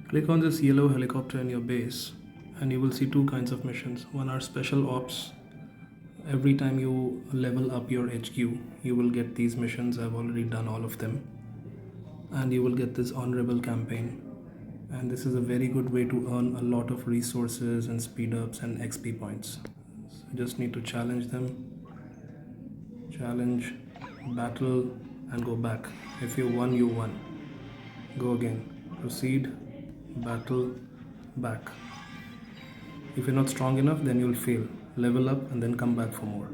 Click on this yellow helicopter in your base and you will see two kinds of missions. One are special ops. Every time you level up your HQ, you will get these missions. I've already done all of them. And you will get this honorable campaign. And this is a very good way to earn a lot of resources and speed ups and XP points. So you just need to challenge them. Challenge, battle, and go back. If you won, you won. Go again. Proceed, battle, back. If you're not strong enough, then you'll fail. Level up and then come back for more.